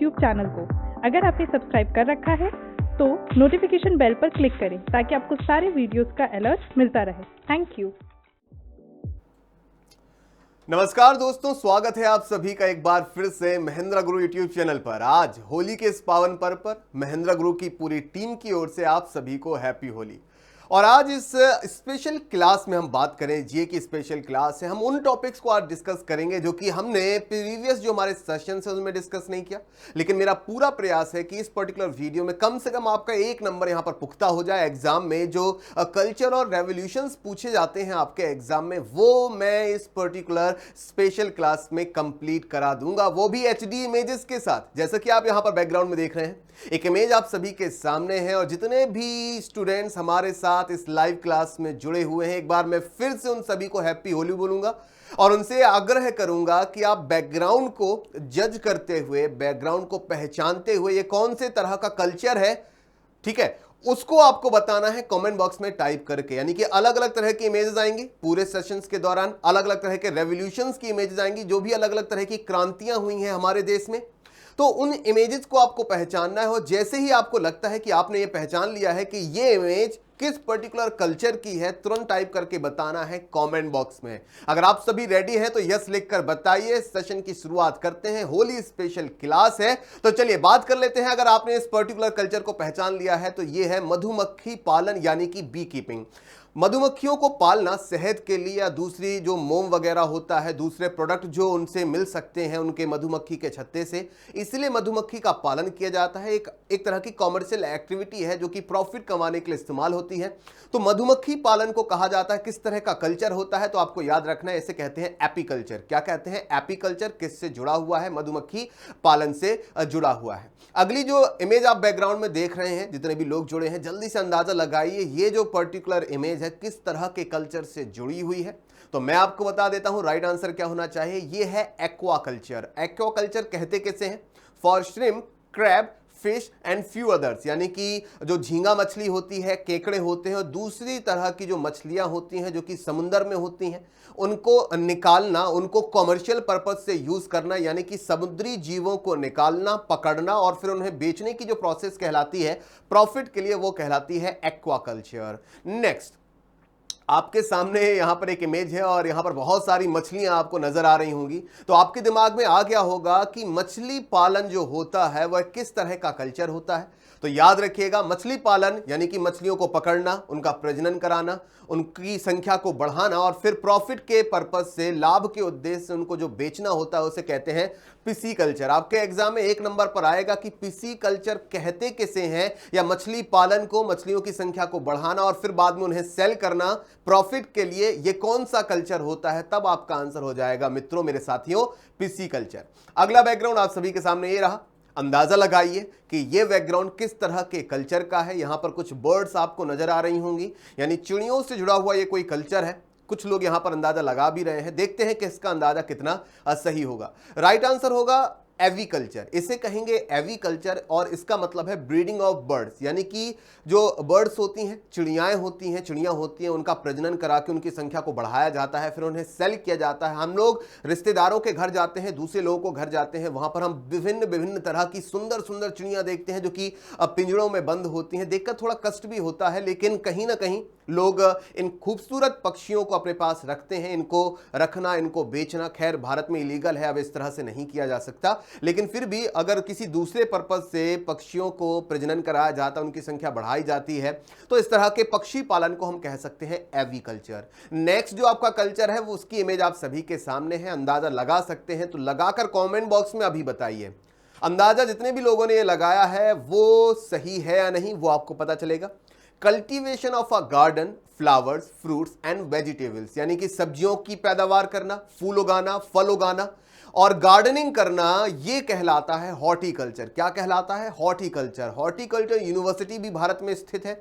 YouTube channel को। अगर आपने सब्सक्राइब कर रखा है तो नोटिफिकेशन बेल पर क्लिक करें ताकि आपको सारे वीडियोस का अलर्ट मिलता रहे। Thank you. नमस्कार दोस्तों, स्वागत है आप सभी का एक बार फिर से महेंद्र गुरु यूट्यूब चैनल पर। आज होली के इस पावन पर्व पर महेंद्र गुरु की पूरी टीम की ओर से आप सभी को हैप्पी होली। और आज इस स्पेशल क्लास में हम बात करें, जीए की स्पेशल क्लास है, हम उन टॉपिक्स को आज डिस्कस करेंगे जो कि हमने प्रीवियस जो हमारे सेशन है उसमें डिस्कस नहीं किया। लेकिन मेरा पूरा प्रयास है कि इस पर्टिकुलर वीडियो में कम से कम आपका एक नंबर यहां पर पुख्ता हो जाए। एग्जाम में जो कल्चर और रेवोल्यूशंस पूछे जाते हैं आपके एग्जाम में, वो मैं इस पर्टिकुलर स्पेशल क्लास में कंप्लीट करा दूंगा, वो भी एचडी इमेजेस के साथ। जैसा कि आप यहां पर बैकग्राउंड में देख रहे हैं, एक इमेज आप सभी के सामने है। और जितने भी स्टूडेंट्स हमारे साथ इस लाइव क्लास में जुड़े हुए हैं, एक बार मैं फिर से उन सभी को हैप्पी होली बोलूंगा और उनसे आग्रह करूंगा कि आप बैकग्राउंड को जज करते हुए, बैकग्राउंड को पहचानते हुए, ये कौन से तरह का कल्चर है, ठीक है, उसको आपको बताना है कमेंट बॉक्स में टाइप करके। यानी कि अलग अलग तरह की इमेजेस आएंगी पूरे सेशंस के दौरान, अलग अलग तरह के रेवोल्यूशंस की इमेजेस आएंगी, जो भी अलग अलग तरह की क्रांतियां हुई हैं हमारे देश में। तो उन इमेजेस को आपको पहचानना है और जैसे ही आपको लगता है कि आपने ये पहचान लिया है कि ये इमेज किस पर्टिकुलर कल्चर की है, तुरंत टाइप करके बताना है कमेंट बॉक्स में। अगर आप सभी रेडी हैं तो यस लिखकर बताइए। सेशन की शुरुआत करते हैं, होली स्पेशल क्लास है तो चलिए बात कर लेते हैं। अगर आपने इस पर्टिकुलर कल्चर को पहचान लिया है तो ये है मधुमक्खी पालन यानी कि बी कीपिंग। मधुमक्खियों को पालना सेहत के लिए या दूसरी जो मोम वगैरह होता है, दूसरे प्रोडक्ट जो उनसे मिल सकते हैं उनके मधुमक्खी के छत्ते से, इसलिए मधुमक्खी का पालन किया जाता है। एक तरह की कॉमर्शियल एक्टिविटी है जो कि प्रॉफिट कमाने के लिए इस्तेमाल होती है। तो मधुमक्खी पालन को कहा जाता है। किस तरह का कल्चर होता है तो आपको याद रखना है, इसे कहते हैं एपीकल्चर। क्या कहते हैं? एपीकल्चर। किससे जुड़ा हुआ है? मधुमक्खी पालन से जुड़ा हुआ है। अगली जो इमेज आप बैकग्राउंड में देख रहे हैं, जितने भी लोग जुड़े हैं जल्दी से अंदाजा लगाइए ये जो पर्टिकुलर इमेज है किस तरह के कल्चर से जुड़ी हुई है। तो मैं आपको बता देता हूं राइट आंसर क्या होना चाहिए। ये है एक्वाकल्चर। एक्वाकल्चर कहते कैसे हैं? For shrimp, crab, fish and few others, यानी कि जो झींगा मछली होती है, केकड़े होते हैं और दूसरी तरह की जो मछलियां होती हैं जो कि समुद्र में होती हैं, उनको निकालना, उनको कॉमर्शियल पर्पस से यूज करना, यानी कि समुद्री जीवों को निकालना, पकड़ना और फिर उन्हें बेचने की जो प्रोसेस कहलाती है प्रॉफिट के लिए, वो कहलाती है एक्वाकल्चर। नेक्स्ट आपके सामने यहां पर एक इमेज है और यहां पर बहुत सारी मछलियां आपको नजर आ रही होंगी। तो आपके दिमाग में आ गया होगा कि मछली पालन जो होता है वह किस तरह का कल्चर होता है। तो याद रखिएगा, मछली पालन यानी कि मछलियों को पकड़ना, उनका प्रजनन कराना, उनकी संख्या को बढ़ाना और फिर प्रॉफिट के पर्पस से, लाभ के उद्देश्य से उनको जो बेचना होता है उसे कहते हैं पिसीकल्चर। आपके एग्जाम में एक नंबर पर आएगा कि पिसीकल्चर कहते किसे हैं, या मछली पालन को, मछलियों की संख्या को बढ़ाना और फिर बाद में उन्हें सेल करना प्रॉफिट के लिए, ये कौन सा कल्चर होता है? तब आपका आंसर हो जाएगा मित्रों, मेरे साथियों, पिसीकल्चर। अगला बैकग्राउंड आप सभी के सामने ये रहा। अंदाजा लगाइए कि ये बैकग्राउंड किस तरह के कल्चर का है। यहां पर कुछ बर्ड्स आपको नजर आ रही होंगी, यानी चिड़ियों से जुड़ा हुआ ये कोई कल्चर है। कुछ लोग यहां पर अंदाजा लगा भी रहे हैं, देखते हैं कि इसका अंदाजा कितना सही होगा। राइट आंसर होगा एविकल्चर। इसे कहेंगे एविकल्चर और इसका मतलब है ब्रीडिंग ऑफ बर्ड्स, यानी कि जो बर्ड्स होती हैं, चिड़ियाएं होती हैं, चिड़ियां होती हैं, उनका प्रजनन करा के उनकी संख्या को बढ़ाया जाता है, फिर उन्हें सेल किया जाता है। हम लोग रिश्तेदारों के घर जाते हैं, दूसरे लोगों को घर जाते हैं, वहां पर हम विभिन्न विभिन्न तरह की सुंदर सुंदर चिड़ियां देखते हैं जो कि पिंजड़ों में बंद होती हैं। देखकर थोड़ा कष्ट भी होता है, लेकिन कहीं ना कहीं लोग इन खूबसूरत पक्षियों को अपने पास रखते हैं। इनको रखना, इनको बेचना खैर भारत में इलीगल है, अब इस तरह से नहीं किया जा सकता, लेकिन फिर भी अगर किसी दूसरे पर्पज से पक्षियों को प्रजनन कराया जाता, उनकी संख्या बढ़ाई जाती है, तो इस तरह के पक्षी पालन को हम कह सकते हैं एविकल्चर। नेक्स्ट जो आपका कल्चर है वो उसकी इमेज आप सभी के सामने है। अंदाजा लगा सकते हैं तो लगाकर कमेंट बॉक्स में अभी बताइए। अंदाजा जितने भी लोगों ने ये लगाया है वो सही है या नहीं, वो आपको पता चलेगा। Cultivation of a garden, flowers, fruits and vegetables, यानी कि सब्जियों की पैदावार करना, फूल उगाना, फल उगाना और गार्डनिंग करना, ये कहलाता है हॉर्टिकल्चर। क्या कहलाता है? हॉर्टिकल्चर। हॉर्टिकल्चर यूनिवर्सिटी भी भारत में स्थित है।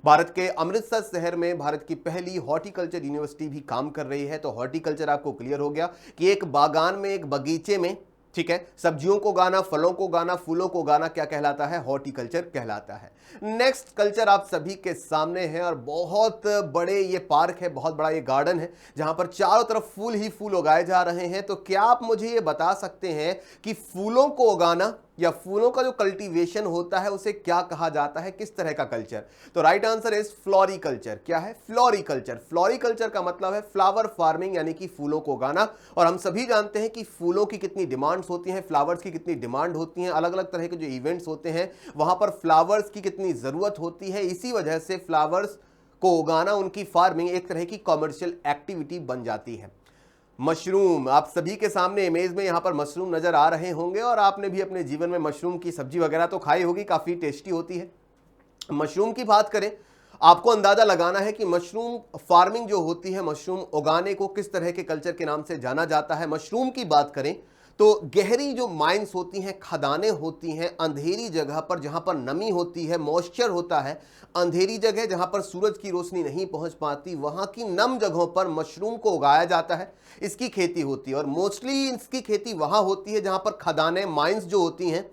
भारत के अमृतसर शहर में भारत की पहली हॉर्टिकल्चर यूनिवर्सिटी भी काम कर रही है। तो हॉर्टिकल्चर आपको क्लियर हो गया कि एक बागान में, एक बगीचे में, ठीक है, सब्जियों को गाना, फलों को गाना, फूलों को गाना क्या कहलाता है? हॉर्टिकल्चर कहलाता है। नेक्स्ट कल्चर आप सभी के सामने है और बहुत बड़े ये पार्क है, बहुत बड़ा ये गार्डन है जहां पर चारों तरफ फूल ही फूल उगाए जा रहे हैं। तो क्या आप मुझे ये बता सकते हैं कि फूलों को उगाना या फूलों का जो कल्टीवेशन होता है उसे क्या कहा जाता है, किस तरह का कल्चर? तो राइट आंसर इज फ्लोरिकल्चर। क्या है? फ्लोरिकल्चर। फ्लोरिकल्चर का मतलब है फ्लावर फार्मिंग, यानी कि फूलों को उगाना। और हम सभी जानते हैं कि फूलों की कितनी डिमांड्स होती हैं, फ्लावर्स की कितनी डिमांड होती है, अलग अलग तरह के जो इवेंट्स होते हैं वहां पर फ्लावर्स की कितनी जरूरत होती है। इसी वजह से फ्लावर्स को उगाना, उनकी फार्मिंग एक तरह की कॉमर्शियल एक्टिविटी बन जाती है। मशरूम, आप सभी के सामने इमेज में यहां पर मशरूम नजर आ रहे होंगे और आपने भी अपने जीवन में मशरूम की सब्जी वगैरह तो खाई होगी, काफी टेस्टी होती है। मशरूम की बात करें, आपको अंदाजा लगाना है कि मशरूम फार्मिंग जो होती है, मशरूम उगाने को किस तरह के कल्चर के नाम से जाना जाता है। मशरूम की बात करें तो गहरी जो माइंस होती हैं, खदानें होती हैं, अंधेरी जगह पर जहां पर नमी होती है, मॉइस्चर होता है, अंधेरी जगह जहां पर सूरज की रोशनी नहीं पहुंच पाती, वहां की नम जगहों पर मशरूम को उगाया जाता है, इसकी खेती होती है। और मोस्टली इसकी खेती वहां होती है जहां पर खदानें, माइंस जो होती हैं,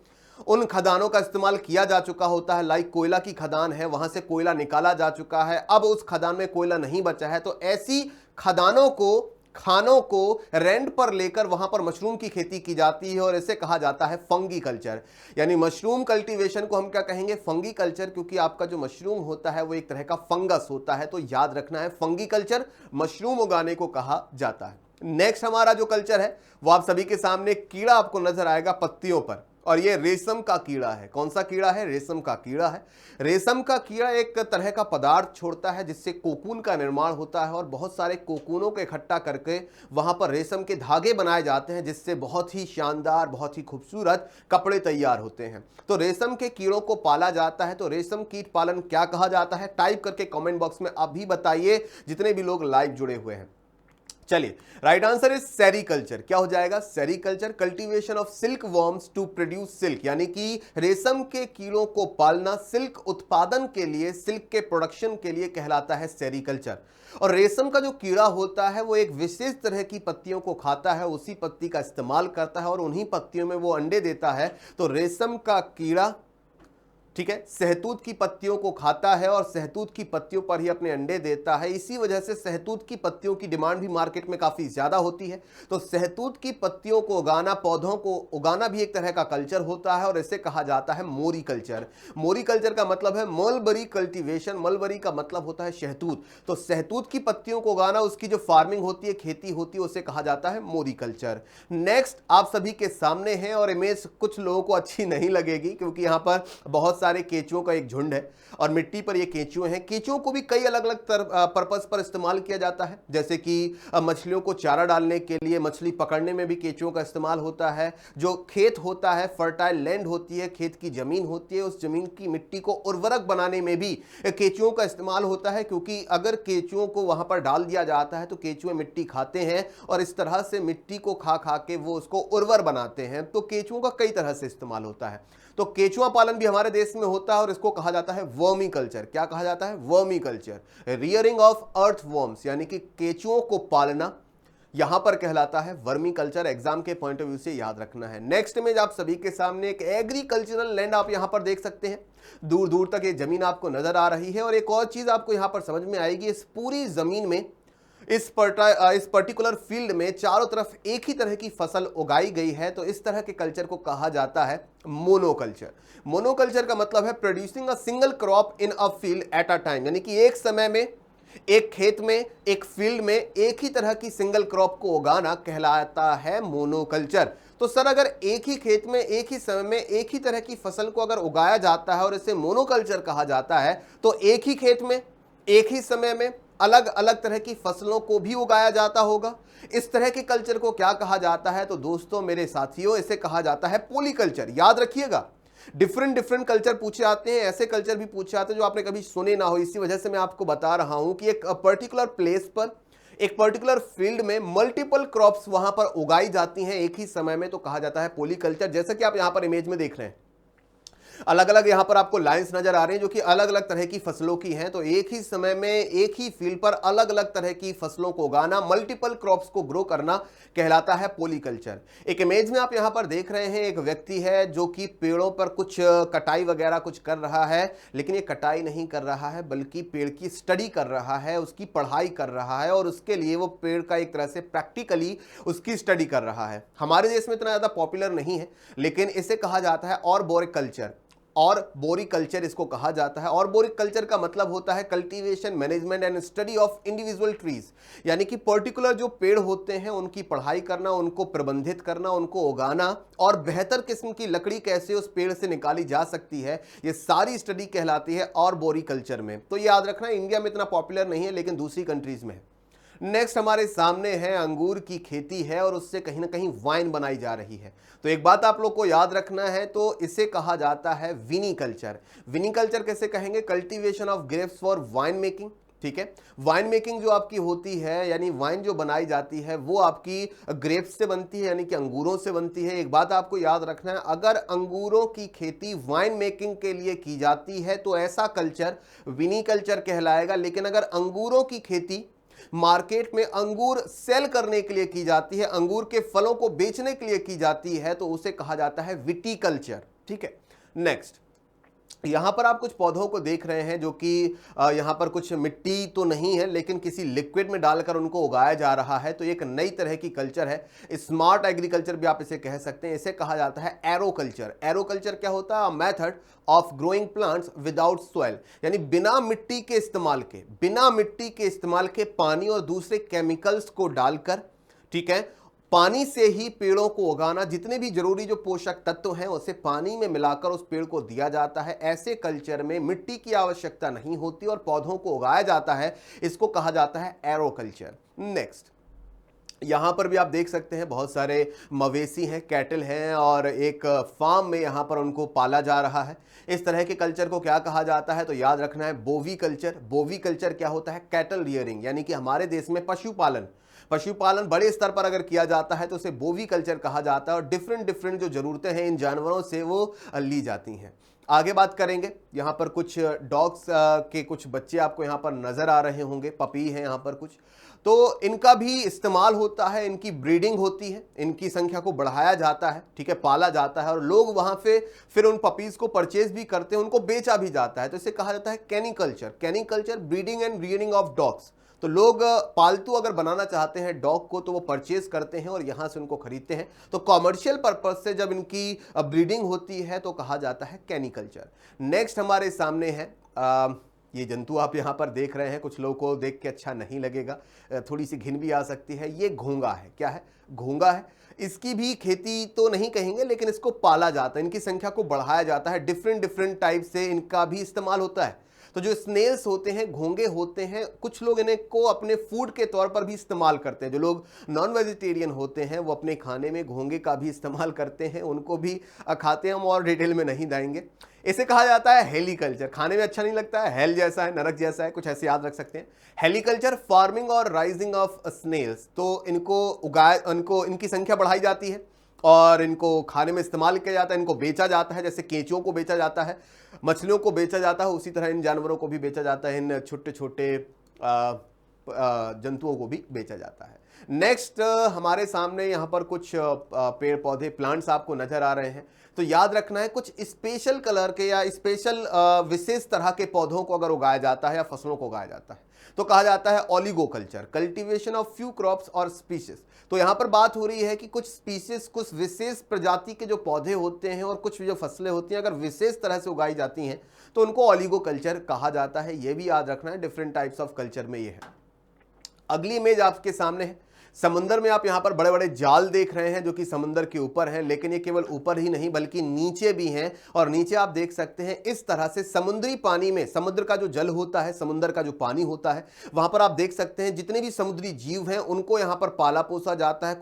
उन खदानों का इस्तेमाल किया जा चुका होता है। लाइक कोयला की खदान है, वहां से कोयला निकाला जा चुका है, अब उस खदान में कोयला नहीं बचा है, तो ऐसी खदानों को, खानों को रेंट पर लेकर वहां पर मशरूम की खेती की जाती है और इसे कहा जाता है फंगी कल्चर। यानी मशरूम कल्टीवेशन को हम क्या कहेंगे? फंगी कल्चर, क्योंकि आपका जो मशरूम होता है वो एक तरह का फंगस होता है। तो याद रखना है, फंगी कल्चर मशरूम उगाने को कहा जाता है। नेक्स्ट हमारा जो कल्चर है वो आप सभी के सामने कीड़ा आपको नजर आएगा पत्तियों पर, और ये रेशम का कीड़ा है। कौन सा कीड़ा है? रेशम का कीड़ा है। रेशम का कीड़ा एक तरह का पदार्थ छोड़ता है जिससे कोकून का निर्माण होता है और बहुत सारे कोकूनों को इकट्ठा करके वहां पर रेशम के धागे बनाए जाते हैं, जिससे बहुत ही शानदार, बहुत ही खूबसूरत कपड़े तैयार होते हैं। तो रेशम के कीड़ों को पाला जाता है। तो रेशम कीट पालन क्या कहा जाता है? टाइप करके कमेंट बॉक्स में आप भी बताइए, जितने भी लोग लाइव जुड़े हुए हैं। चलिए, राइट आंसर इज सेरीकल्चर। क्या हो जाएगा? Sericulture, cultivation of silk worms to produce silk, यानी कि रेशम के कीड़ों को पालना सिल्क उत्पादन के लिए, सिल्क के प्रोडक्शन के लिए कहलाता है सेरीकल्चर। और रेशम का जो कीड़ा होता है वो एक विशेष तरह की पत्तियों को खाता है, उसी पत्ती का इस्तेमाल करता है और उन्हीं पत्तियों में वो अंडे देता है। तो रेशम का कीड़ा, ठीक है, सहतूत की पत्तियों को खाता है और सहतूत की पत्तियों पर ही अपने अंडे देता है। इसी वजह से सहतूत की पत्तियों की डिमांड भी मार्केट में काफी ज्यादा होती है। तो सहतूत की पत्तियों को उगाना, पौधों को उगाना भी एक तरह का कल्चर होता है और इसे कहा जाता है मोरी कल्चर। मोरी कल्चर का मतलब है मलबरी कल्टीवेशन। मलबरी का मतलब होता है शहतूत। तो सहतूत की पत्तियों को उगाना, उसकी जो फार्मिंग होती है, खेती होती है, उसे कहा जाता है मोरी कल्चर। नेक्स्ट आप सभी के सामने है और इमेज कुछ लोगों को अच्छी नहीं लगेगी क्योंकि यहां पर बहुत सारे केंचुओं का एक झुंड है और मिट्टी पर ये केंचुए हैं। केंचुओं को भी कई अलग अलग पर्पस पर इस्तेमाल किया जाता है, जैसे कि मछलियों को चारा डालने के लिए, मछली पकड़ने में भी केंचुओं का इस्तेमाल होता है। जो खेत होता है, फर्टाइल लैंड होती है, खेत की जमीन होती है, उस जमीन की मिट्टी को उर्वरक बनाने में भी केंचुओं का इस्तेमाल होता है, क्योंकि अगर केंचुओं को वहां पर डाल दिया जाता है तो केंचुए मिट्टी खाते हैं और इस तरह से मिट्टी को खा खा के वो उसको उर्वर बनाते हैं। तो केंचुओं का कई तरह से इस्तेमाल होता है। तो केंचुआ पालन भी हमारे देश में होता है और इसको कहा जाता है वर्मी कल्चर। क्या कहा जाता है? Vermi culture, rearing of earth worms, यानी कि केंचुओं को पालना यहां पर कहलाता है वर्मी कल्चर। एग्जाम के पॉइंट ऑफ व्यू से याद रखना है। नेक्स्ट इमेज आप सभी के सामने एक एग्रीकल्चरल लैंड आप यहां पर देख सकते हैं। दूर दूर तक ये जमीन आपको नजर आ रही है और एक और चीज आपको यहां पर समझ में आएगी, इस पूरी जमीन में, इस पर्टिकुलर फील्ड में चारों तरफ एक ही तरह की फसल उगाई गई है। तो इस तरह के कल्चर को कहा जाता है मोनोकल्चर। मोनोकल्चर का मतलब है producing a single crop in a field at a time, यानी कि एक समय में, एक खेत में, एक फील्ड में एक ही तरह की सिंगल क्रॉप को उगाना कहलाता है मोनोकल्चर। तो सर, अगर एक ही खेत में, एक ही समय में एक ही तरह की फसल को अगर उगाया जाता है और इसे मोनोकल्चर कहा जाता है, तो एक ही खेत में, एक ही समय में अलग अलग तरह की फसलों को भी उगाया जाता होगा। इस तरह के कल्चर को क्या कहा जाता है? तो दोस्तों, मेरे साथियों, इसे कहा जाता है पॉलीकल्चर। याद रखिएगा, डिफरेंट कल्चर पूछे आते हैं, ऐसे कल्चर भी पूछे आते हैं जो आपने कभी सुने ना हो। इसी वजह से मैं आपको बता रहा हूं कि एक पर्टिकुलर प्लेस पर, एक पर्टिकुलर फील्ड में मल्टीपल क्रॉप्स वहां पर उगाई जाती हैं एक ही समय में, तो कहा जाता है पॉलीकल्चर। जैसा कि आप यहां पर इमेज में देख रहे हैं, अलग अलग यहाँ पर आपको लाइंस नजर आ रही हैं जो कि अलग अलग तरह की फसलों की हैं। तो एक ही समय में एक ही फील्ड पर अलग अलग तरह की फसलों को उगाना, मल्टीपल क्रॉप्स को ग्रो करना कहलाता है पॉलीकल्चर। एक इमेज में आप यहाँ पर देख रहे हैं, एक व्यक्ति है जो कि पेड़ों पर कुछ कटाई वगैरह कुछ कर रहा है, लेकिन ये कटाई नहीं कर रहा है बल्कि पेड़ की स्टडी कर रहा है, उसकी पढ़ाई कर रहा है और उसके लिए वो पेड़ का एक तरह से प्रैक्टिकली उसकी स्टडी कर रहा है। हमारे देश में इतना ज्यादा पॉपुलर नहीं है, लेकिन इसे कहा जाता है आर्बोरिकल्चर। और बोरिकल्चर इसको कहा जाता है। और बोरिकल्चर का मतलब होता है cultivation, management and study of individual trees, यानी कि पर्टिकुलर जो पेड़ होते हैं उनकी पढ़ाई करना, उनको प्रबंधित करना, उनको उगाना और बेहतर किस्म की लकड़ी कैसे उस पेड़ से निकाली जा सकती है, ये सारी स्टडी कहलाती है और बोरिकल्चर में। तो याद रखना, इंडिया में इतना पॉपुलर नहीं है लेकिन दूसरी कंट्रीज में है। नेक्स्ट हमारे सामने है अंगूर की खेती है और उससे कहीं ना कहीं वाइन बनाई जा रही है। तो एक बात आप लोग को याद रखना है, तो इसे कहा जाता है विनीकल्चर। विनीकल्चर कैसे कहेंगे? Cultivation of grapes for wine making. ठीक है, वाइन मेकिंग जो आपकी होती है, यानी वाइन जो बनाई जाती है वो आपकी ग्रेप्स से बनती है, यानी कि अंगूरों से बनती है। एक बात आपको याद रखना है, अगर अंगूरों की खेती वाइन मेकिंग के लिए की जाती है तो ऐसा कल्चर विनीकल्चर कहलाएगा। लेकिन अगर अंगूरों की खेती मार्केट में अंगूर सेल करने के लिए की जाती है, अंगूर के फलों को बेचने के लिए की जाती है, तो उसे कहा जाता है विटीकल्चर। ठीक है, नेक्स्ट यहां पर आप कुछ पौधों को देख रहे हैं जो कि यहां पर कुछ मिट्टी तो नहीं है लेकिन किसी लिक्विड में डालकर उनको उगाया जा रहा है। तो एक नई तरह की कल्चर है, स्मार्ट एग्रीकल्चर भी आप इसे कह सकते हैं। इसे कहा जाता है एरोकल्चर। एरोकल्चर क्या होता है? Method of growing plants without soil, यानी बिना मिट्टी के इस्तेमाल के पानी और दूसरे केमिकल्स को डालकर, ठीक है, पानी से ही पेड़ों को उगाना। जितने भी जरूरी जो पोषक तत्व हैं उसे पानी में मिलाकर उस पेड़ को दिया जाता है। ऐसे कल्चर में मिट्टी की आवश्यकता नहीं होती और पौधों को उगाया जाता है। इसको कहा जाता है एरोकल्चर। नेक्स्ट यहां पर भी आप देख सकते हैं बहुत सारे मवेशी हैं, कैटल हैं और एक फार्म में यहां पर उनको पाला जा रहा है। इस तरह के कल्चर को क्या कहा जाता है? तो याद रखना है बोवी कल्चर। बोवी कल्चर क्या होता है? कैटल रियरिंग, यानी कि हमारे देश में पशुपालन बड़े स्तर पर अगर किया जाता है तो उसे बोवी कल्चर कहा जाता है और डिफरेंट जो जरूरतें हैं इन जानवरों से वो ली जाती हैं। आगे बात करेंगे, यहाँ पर कुछ डॉग्स के कुछ बच्चे आपको यहाँ पर नजर आ रहे होंगे, पपी हैं यहाँ पर कुछ, तो इनका भी इस्तेमाल होता है, इनकी ब्रीडिंग होती है, इनकी संख्या को बढ़ाया जाता है, ठीक है, पाला जाता है और लोग वहां पे फिर उन पपीज को परचेज भी करते हैं, उनको बेचा भी जाता है। तो इसे कहा जाता है caniculture. Caniculture breeding and rearing of dogs. तो लोग पालतू अगर बनाना चाहते हैं डॉग को तो वो परचेज करते हैं और यहां से उनको खरीदते हैं। तो कॉमर्शियल पर्पज से जब इनकी ब्रीडिंग होती है तो कहा जाता है कैनिकल्चर। नेक्स्ट हमारे सामने है ये जंतु आप यहां पर देख रहे हैं, कुछ लोगों को देख के अच्छा नहीं लगेगा, थोड़ी सी घिन भी आ सकती है। ये घोंगा है। क्या है? घोंगा है। इसकी भी खेती तो नहीं कहेंगे लेकिन इसको पाला जाता है, इनकी संख्या को बढ़ाया जाता है, डिफरेंट टाइप से इनका भी इस्तेमाल होता है। तो जो स्नेल्स होते हैं, घोंगे होते हैं, कुछ लोग इन्हें को अपने फूड के तौर पर भी इस्तेमाल करते हैं। जो लोग नॉन वेजिटेरियन होते हैं वो अपने खाने में घोंगे का भी इस्तेमाल करते हैं, उनको भी खाते हैं। हम और डिटेल में नहीं जाएंगे। इसे कहा जाता है हेलीकल्चर। खाने में अच्छा नहीं लगता है, हेल जैसा है, नरक जैसा है, कुछ ऐसे याद रख सकते हैं। हेलीकल्चर फार्मिंग और राइजिंग ऑफ स्नेल्स। तो इनकी संख्या बढ़ाई जाती है और इनको खाने में इस्तेमाल किया जाता है, इनको बेचा जाता है। जैसे केंचुओं को बेचा जाता है, मछलियों को बेचा जाता है, उसी तरह इन जानवरों को भी बेचा जाता है, इन छोटे छोटे जंतुओं को भी बेचा जाता है। नेक्स्ट हमारे सामने यहाँ पर कुछ पेड़ पौधे प्लांट्स आपको नजर आ रहे हैं। तो याद रखना है, कुछ स्पेशल कलर के या स्पेशल विशेष तरह के पौधों को अगर उगाया जाता है या फसलों को उगाया जाता है तो कहा जाता है ओलिगोकल्चर, कल्टीवेशन ऑफ फ्यू क्रॉप्स और स्पीशीज। तो यहां पर बात हो रही है कि कुछ स्पीशीज, कुछ विशेष प्रजाति के जो पौधे होते हैं और कुछ जो फसलें होती हैं अगर विशेष तरह से उगाई जाती हैं तो उनको ओलिगोकल्चर कहा जाता है। यह भी याद रखना है, डिफरेंट टाइप्स ऑफ कल्चर में ये है। अगली इमेज आपके सामने है। समुद्र में आप यहां पर बड़े बड़े जाल देख रहे हैं जो कि समुद्र के ऊपर हैं, लेकिन ये केवल ऊपर ही नहीं बल्कि नीचे भी हैं। और नीचे आप देख सकते हैं इस तरह से समुद्री पानी में, समुद्र का जो जल होता है, समुद्र का जो पानी होता है, वहां पर आप देख सकते हैं जितने भी समुद्री जीव हैं उनको यहां पर पाला पोसा जाता है।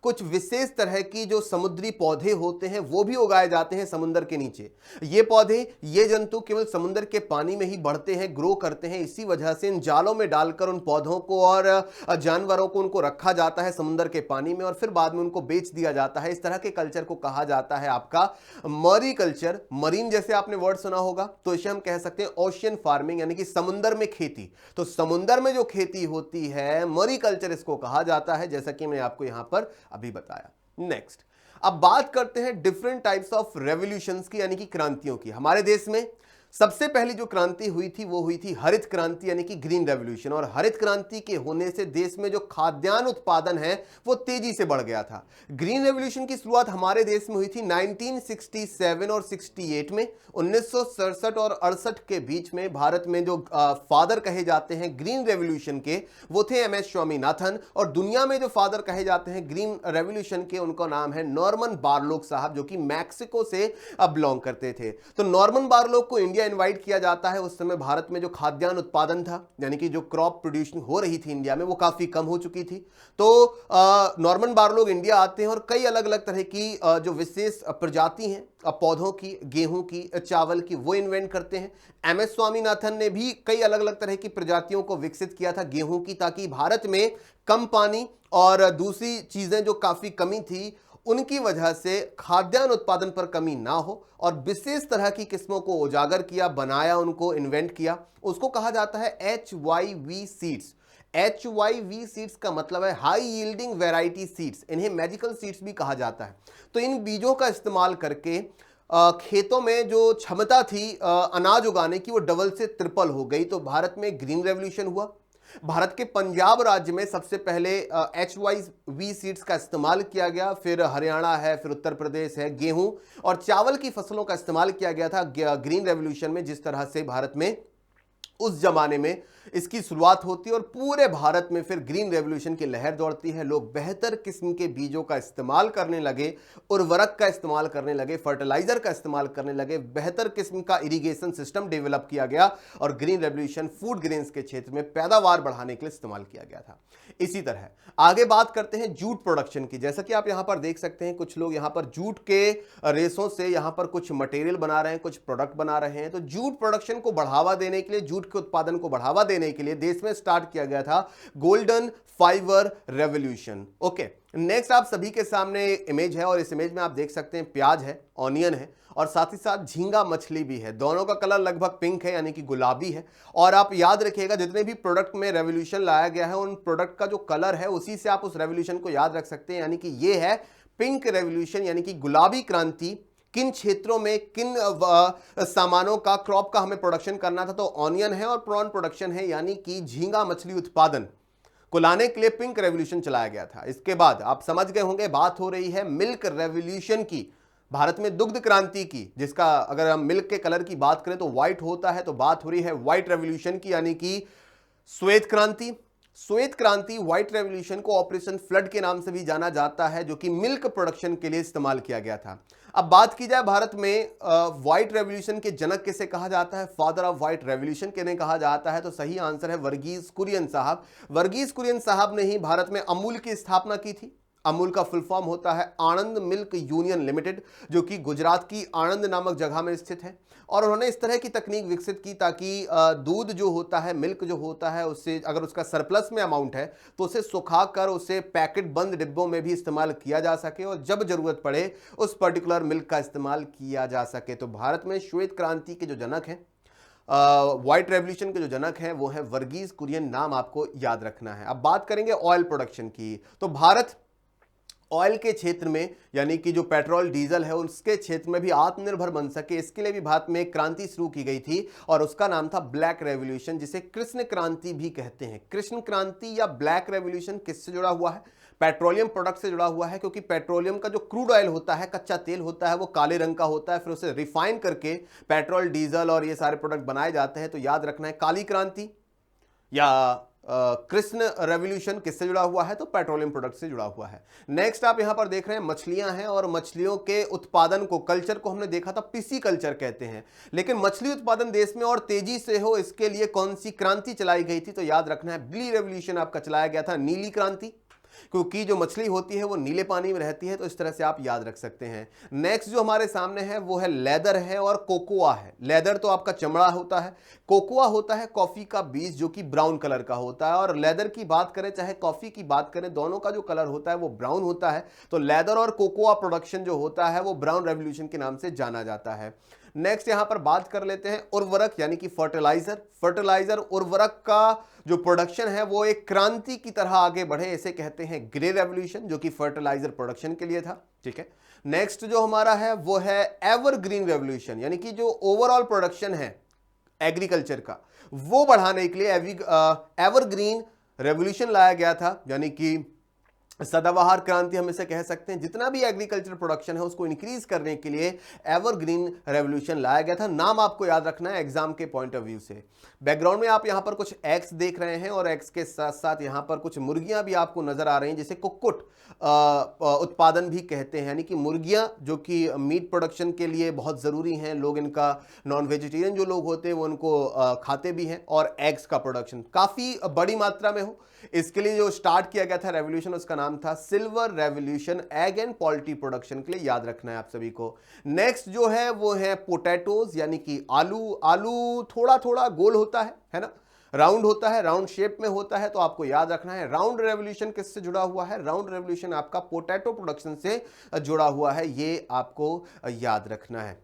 कुछ विशेष तरह की जो समुद्री पौधे होते हैं वो भी उगाए जाते हैं समुद्र के नीचे। ये पौधे, ये जंतु केवल समुद्र के पानी में ही बढ़ते हैं, ग्रो करते हैं। इसी वजह से इन जालों में डालकर उन पौधों को और जानवरों को उनको रखा रखा जाता है समुद्र के पानी में और फिर बाद में उनको बेच दिया जाता है। इस तरह के कल्चर को कहा जाता है आपका मरी कल्चर। मरीन जैसे आपने वर्ड सुना होगा, तो इसे हम कह सकते हैं ओशियन फार्मिंग, यानी कि समुद्र में खेती। तो समुद्र में जो खेती होती है मरी कल्चर इसको कहा जाता है, जैसा कि मैं आपको यहां पर अभी बताया। नेक्स्ट, अब बात करते हैं डिफरेंट टाइप्स ऑफ रेवोल्यूशंस की, यानी कि क्रांतियों की। हमारे देश में सबसे पहली जो क्रांति हुई थी वो हुई थी हरित क्रांति, यानी कि ग्रीन रेवोल्यूशन। और हरित क्रांति के होने से देश में जो खाद्यान्न उत्पादन है वो तेजी से बढ़ गया था। ग्रीन रेवोल्यूशन की शुरुआत हमारे देश में हुई थी 1967 और 68 में। 1967 और 68 के बीच में भारत में जो फादर कहे जाते हैं ग्रीन रेवोल्यूशन के, वो थे MS स्वामीनाथन। और दुनिया में जो फादर कहे जाते हैं ग्रीन रेवोल्यूशन के, उनका नाम है नॉर्मन बारलोग साहब, जो कि मैक्सिको से बिलोंग करते थे। तो नॉर्मन बारलोग को इंडिया इनवाइट किया जाता है। उस समय भारत में जो खाद्यान्न उत्पादन था, यानी कि जो क्रॉप प्रोड्यूसिंग हो रही थी इंडिया में, वो काफी कम हो चुकी थी। तो नॉर्मन बारलोग इंडिया आते हैं और कई अलग अलग तरह की जो विशेष प्रजाति हैं पौधों की, गेहूं की, चावल की, वो इन्वेंट करते हैं। MS स्वामीनाथन ने भी कई अलग अलग तरह की प्रजातियों को विकसित किया था गेहूं की, ताकि भारत में कम पानी और दूसरी चीजें जो काफी कमी थी उनकी वजह से खाद्यान्न उत्पादन पर कमी ना हो, और विशेष तरह की किस्मों को उजागर किया, बनाया, उनको इन्वेंट किया। उसको कहा जाता है HYV सीड्स। HYV सीड्स का मतलब है हाई यील्डिंग वैरायटी सीड्स। इन्हें मैजिकल सीड्स भी कहा जाता है। तो इन बीजों का इस्तेमाल करके खेतों में जो क्षमता थी अनाज उगाने की, वो डबल से ट्रिपल हो गई। तो भारत में ग्रीन रेवोल्यूशन हुआ। भारत के पंजाब राज्य में सबसे पहले HYV सीड्स का इस्तेमाल किया गया, फिर हरियाणा है, फिर उत्तर प्रदेश है। गेहूं और चावल की फसलों का इस्तेमाल किया गया था ग्रीन रेवोल्यूशन में। जिस तरह से भारत में उस जमाने में इसकी शुरुआत होती है और पूरे भारत में फिर ग्रीन रेवोल्यूशन की लहर दौड़ती है। लोग बेहतर किस्म के बीजों का इस्तेमाल करने लगे, उर्वरक का इस्तेमाल करने लगे, फर्टिलाइजर का इस्तेमाल करने लगे, बेहतर किस्म का इरिगेशन सिस्टम डेवलप किया गया और ग्रीन रेवोल्यूशन फूड ग्रेन्स के क्षेत्र में पैदावार बढ़ाने के लिए इस्तेमाल किया गया था। इसी तरह आगे बात करते हैं जूट प्रोडक्शन की। जैसा कि आप यहां पर देख सकते हैं, कुछ लोग यहां पर जूट के रेशों से यहां पर कुछ मटेरियल बना रहे हैं, कुछ प्रोडक्ट बना रहे हैं। तो जूट प्रोडक्शन को बढ़ावा देने के लिए, जूट के उत्पादन को बढ़ावा देने के लिए देश में स्टार्ट किया गया था golden fibre revolution. Okay, next आप सभी के सामने इमेज है और इस इमेज में आप देख सकते हैं प्याज है, ऑनियन है और साथ ही साथ झींगा मछली भी है। दोनों का कलर लगभग पिंक है, यानी कि गुलाबी है। और आप याद रखिएगा, जितने भी प्रोडक्ट में रेवोल्यूशन लाया गया है उन प्रोडक्ट का जो कलर है उसी से आप उस रेवोल्यूशन को याद रख सकते हैं। यानी कि ये है पिंक रेवोल्यूशन, यानी कि गुलाबी क्रांति। किन क्षेत्रों में किन सामानों का, क्रॉप का हमें प्रोडक्शन करना था, तो ऑनियन है और प्रॉन प्रोडक्शन है, यानी कि झींगा मछली उत्पादन को लाने के लिए पिंक रेवोल्यूशन चलाया गया था। इसके बाद आप समझ गए होंगे, बात हो रही है मिल्क रेवोल्यूशन की, भारत में दुग्ध क्रांति की, जिसका अगर हम मिल्क के कलर की बात करें तो व्हाइट होता है। तो बात हो रही है व्हाइट रेवोल्यूशन की, यानी कि श्वेत क्रांति। श्वेत क्रांति, व्हाइट रेवोल्यूशन को ऑपरेशन फ्लड के नाम से भी जाना जाता है, जो कि मिल्क प्रोडक्शन के लिए इस्तेमाल किया गया था। अब बात की जाए भारत में व्हाइट रेवोल्यूशन के जनक किसे कहा जाता है, फादर ऑफ व्हाइट रेवोल्यूशन किन्हें कहा जाता है, तो सही आंसर है वर्गीज कुरियन साहब। वर्गीज कुरियन साहब ने ही भारत में अमूल की स्थापना की थी। अमूल का फुल फॉर्म होता है आनंद मिल्क यूनियन लिमिटेड, जो कि गुजरात की आणंद नामक जगह में स्थित है। और उन्होंने इस तरह की तकनीक विकसित की ताकि दूध जो होता है, मिल्क जो होता है, उससे अगर उसका सरप्लस में अमाउंट है तो उसे सुखाकर उसे पैकेट बंद डिब्बों में भी इस्तेमाल किया जा सके और जब जरूरत पड़े उस पर्टिकुलर मिल्क का इस्तेमाल किया जा सके। तो भारत में श्वेत क्रांति के जो जनक हैं, व्हाइट रेवोल्यूशन के जो जनक हैं, वो है वर्गीज कुरियन, नाम आपको याद रखना है। अब बात करेंगे ऑयल प्रोडक्शन की। तो भारत ऑयल के क्षेत्र में, यानी कि जो पेट्रोल डीजल है उसके क्षेत्र में भी आत्मनिर्भर बन सके, इसके लिए भी भारत में एक क्रांति शुरू की गई थी और उसका नाम था ब्लैक रेवोल्यूशन, जिसे कृष्ण क्रांति भी कहते हैं। कृष्ण क्रांति या ब्लैक रेवोल्यूशन किससे जुड़ा हुआ है, पेट्रोलियम प्रोडक्ट से जुड़ा हुआ है, क्योंकि पेट्रोलियम का जो क्रूड ऑयल होता है, कच्चा तेल होता है, वो काले रंग का होता है, फिर उसे रिफाइन करके पेट्रोल, डीजल और ये सारे प्रोडक्ट बनाए जाते हैं। तो याद रखना है काली क्रांति या कृष्ण रेवोल्यूशन किससे जुड़ा हुआ है, तो पेट्रोलियम प्रोडक्ट से जुड़ा हुआ है। नेक्स्ट आप यहां पर देख रहे हैं मछलियां हैं और मछलियों के उत्पादन को, कल्चर को हमने देखा था पिसी कल्चर कहते हैं, लेकिन मछली उत्पादन देश में और तेजी से हो इसके लिए कौन सी क्रांति चलाई गई थी, तो याद रखना है ब्लू रेवोल्यूशन आपका चलाया गया था, नीली क्रांति। क्योंकि जो मछली होती है वो नीले पानी में रहती है, तो इस तरह से आप याद रख सकते हैं। नेक्स्ट जो हमारे सामने है वो है लेदर है और कोकोआ है। लेदर तो आपका चमड़ा होता है, कोकोआ होता है कॉफी का बीज जो कि ब्राउन कलर का होता है। और लेदर की बात करें चाहे कॉफी की बात करें, दोनों का जो कलर होता है वो ब्राउन होता है। तो लेदर और कोकोआ प्रोडक्शन जो होता है वो ब्राउन रेवोल्यूशन के नाम से जाना जाता है। नेक्स्ट यहां पर बात कर लेते हैं उर्वरक यानी कि फर्टिलाइजर। फर्टिलाइजर उर्वरक का जो प्रोडक्शन है वो एक क्रांति की तरह आगे बढ़े, इसे कहते हैं ग्रे रेवोल्यूशन, जो कि फर्टिलाइजर प्रोडक्शन के लिए था। ठीक है, नेक्स्ट जो हमारा है वो है एवरग्रीन रेवोल्यूशन, यानी कि जो ओवरऑल प्रोडक्शन है एग्रीकल्चर का वो बढ़ाने के लिए एवरग्रीन रेवोल्यूशन लाया गया था, यानी कि सदाबहार क्रांति हम इसे कह सकते हैं। जितना भी एग्रीकल्चर प्रोडक्शन है उसको इंक्रीज करने के लिए एवरग्रीन रेवोल्यूशन लाया गया था। नाम आपको याद रखना है एग्जाम के पॉइंट ऑफ व्यू से। बैकग्राउंड में आप यहां पर कुछ एग्स देख रहे हैं और एग्स के साथ साथ यहां पर कुछ मुर्गियां भी आपको नजर आ रही हैं, जिसे कुक्कुट उत्पादन भी कहते हैं, यानी कि मुर्गियां जो कि मीट प्रोडक्शन के लिए बहुत जरूरी हैं। लोग इनका, नॉन वेजिटेरियन जो लोग होते हैं वो इनको खाते भी हैं। और एग्स का प्रोडक्शन काफी बड़ी मात्रा में हो, इसके लिए जो स्टार्ट किया गया था रेवोल्यूशन, उसका नाम था silver revolution. Egg and poultry production के लिए याद रखना है आप सभी को। नेक्स्ट जो है वो है पोटैटोज, यानी कि आलू। आलू थोड़ा थोड़ा गोल होता है ना, राउंड होता है, राउंड शेप में होता है, तो आपको याद रखना है राउंड रेवोल्यूशन किससे जुड़ा हुआ है। राउंड रेवोल्यूशन आपका पोटैटो प्रोडक्शन से जुड़ा हुआ है, ये आपको याद रखना है।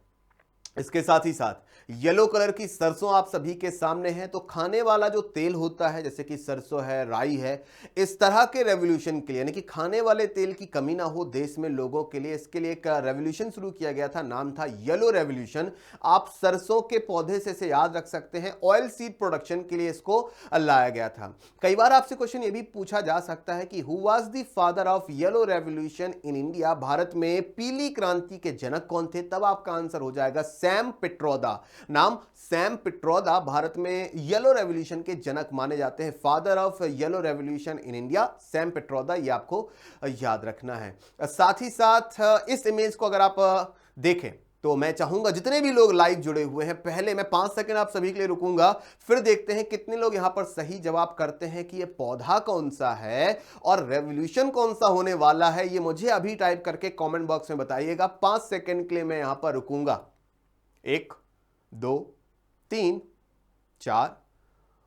इसके साथ ही साथ येलो कलर की सरसों आप सभी के सामने है। तो खाने वाला जो तेल होता है जैसे कि सरसों है, राई है, इस तरह के रेवोल्यूशन के लिए, यानी कि खाने वाले तेल की कमी ना हो देश में लोगों के लिए, इसके लिए एक रेवोल्यूशन शुरू किया गया था, नाम था येलो रेवोल्यूशन। आप सरसों के पौधे से इसे याद रख सकते हैं। ऑयल सीड प्रोडक्शन के लिए इसको लाया गया था। कई बार आपसे क्वेश्चन ये भी पूछा जा सकता है कि who was the father of yellow revolution in India. Bharat में पीली क्रांति के जनक कौन थे, तब आपका आंसर हो जाएगा सैम पिट्रोदा। नाम सैम पिट्रोदा भारत में येलो रेवोल्यूशन के जनक माने जाते हैं। Father of yellow revolution in India same Pitroda, ये आपको याद रखना है। साथ ही साथ इस इमेज को अगर आप देखें तो मैं चाहूंगा जितने भी लोग लाइव जुड़े हुए हैं, पहले मैं 5 सेकंड आप सभी के लिए रुकूंगा, फिर देखते हैं कितने लोग यहां पर सही जवाब करते हैं कि ये पौधा कौन सा है और रेवोल्यूशन कौन सा होने वाला है। ये मुझे अभी टाइप करके कमेंट बॉक्स में बताइएगा। 5 सेकंड के लिए मैं यहां पर रुकूंगा। 1 2 3 4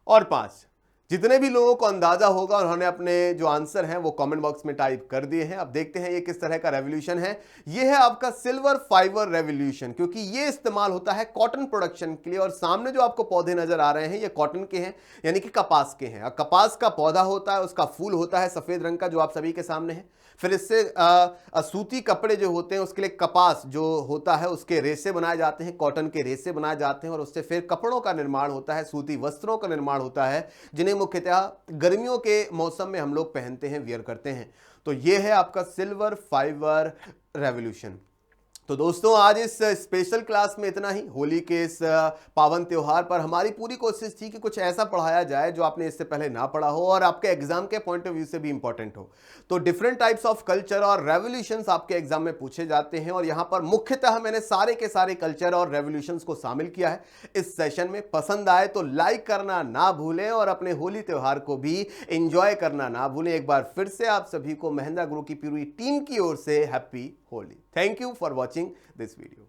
और 5। जितने भी लोगों को अंदाजा होगा उन्होंने अपने जो आंसर हैं वो कमेंट बॉक्स में टाइप कर दिए हैं। अब देखते हैं ये किस तरह का रेवोल्यूशन है। ये है आपका सिल्वर फाइबर रेवोल्यूशन, क्योंकि ये इस्तेमाल होता है कॉटन प्रोडक्शन के लिए। और सामने जो आपको पौधे नजर आ रहे हैं ये कॉटन के हैं, यानी कि कपास के हैं। कपास का पौधा होता है, उसका फूल होता है सफेद रंग का जो आप सभी के सामने है। फिर इससे सूती कपड़े जो होते हैं उसके लिए कपास जो होता है उसके रेशे बनाए जाते हैं, कॉटन के रेशे बनाए जाते हैं और उससे फिर कपड़ों का निर्माण होता है, सूती वस्त्रों का निर्माण होता है, जिन्हें मुख्यतः गर्मियों के मौसम में हम लोग पहनते हैं, वियर करते हैं। तो ये है आपका सिल्वर फाइबर रेवोल्यूशन। तो दोस्तों आज इस स्पेशल क्लास में इतना ही। होली के इस पावन त्योहार पर हमारी पूरी कोशिश थी कि कुछ ऐसा पढ़ाया जाए जो आपने इससे पहले ना पढ़ा हो और आपके एग्जाम के पॉइंट ऑफ व्यू से भी इंपॉर्टेंट हो। तो डिफरेंट टाइप्स ऑफ कल्चर और रेवोल्यूशंस आपके एग्जाम में पूछे जाते हैं और यहां पर मुख्यतः मैंने सारे के सारे कल्चर और रेवोल्यूशंस को शामिल किया है इस सेशन में। पसंद आए तो लाइक करना ना भूलें और अपने होली त्योहार को भी एंजॉय करना ना भूलें। एक बार फिर से आप सभी को महिंद्रा गुरु की पूरी टीम की ओर से happy Holi. Thank you for watching this video.